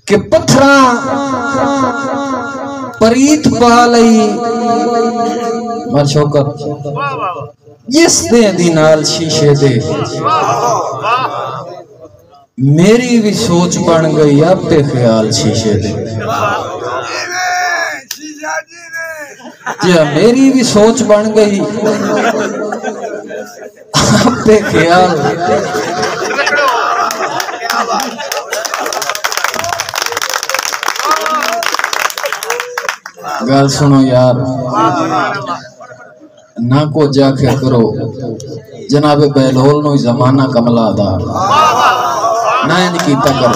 कि पत्थरा परीत पा लई मर शौकत जिस दे दी नाल शीशे दे मेरी भी सोच बन गई आपे ख्याल शीशे दे। जी मेरी भी सोच बन गई आपे ख्याल। गल सुनो यार ना को जाके करो जनाबे बहलोल नो जमाना कमला दा ना इनकी करो।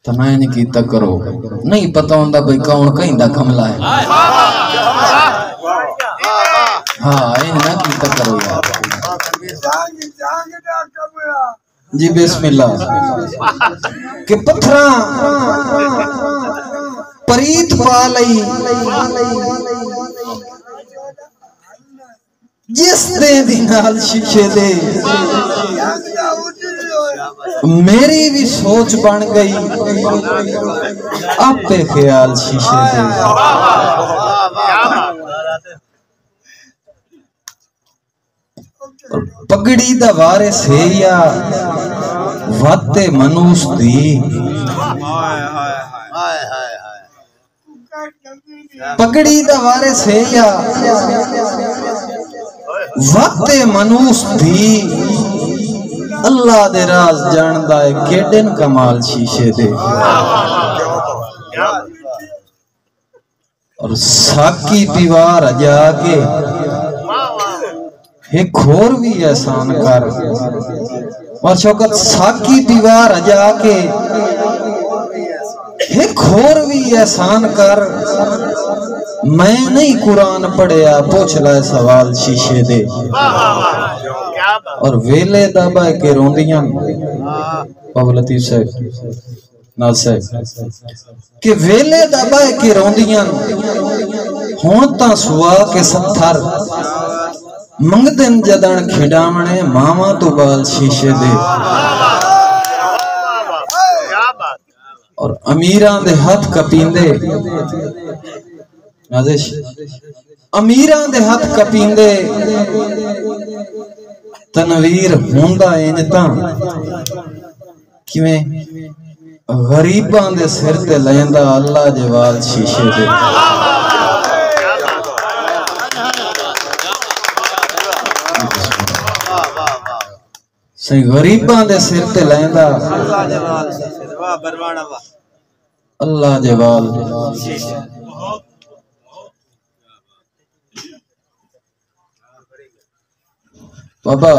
तो ना इनकी करो नहीं पता होंदा भाई कौन कहीं दा कमला है। हाँ इन ना की करो यार जी बिस्मिल्लाह कि पत्थरा परीत पा लई जिस दे दी नाल शीशे दे मेरी भी सोच बन गई आपे ख्याल शीशे दे। पगड़ी दा वारे से या वाते मनुष दी पगड़ी दा वारे से या वाते मनुष दी अल्लाह दे राज जानदा है केडन कमाल शीशे दे। और साकी दीवार जाके एक खोर भी एहसान कर और शौकत साकी दीवार जाके एक खोर भी एहसान कर। मैं नहीं कुरान पढ़िया पूछ ला सवाल शीशे दे। और वेले दबा के रोंदियां लतीफ साहब नाल साहब कि वेले दबा के रोंदियां हों ता सुआ के सत्थर मंगदन जदन खिडावणे मामा तो बाल शीशे दे। और अमीरां दे हाथ कपींदे नाज़िश अमीरां दे हाथ कपींदे तनवीर हुंदा इन तां किवें गरीबां दे सिर ते लैंदा अल्लाह दे वाल शीशे दे। सही गरीबां दे सिर ते लैंदा अल्लाह दे वाल बाबा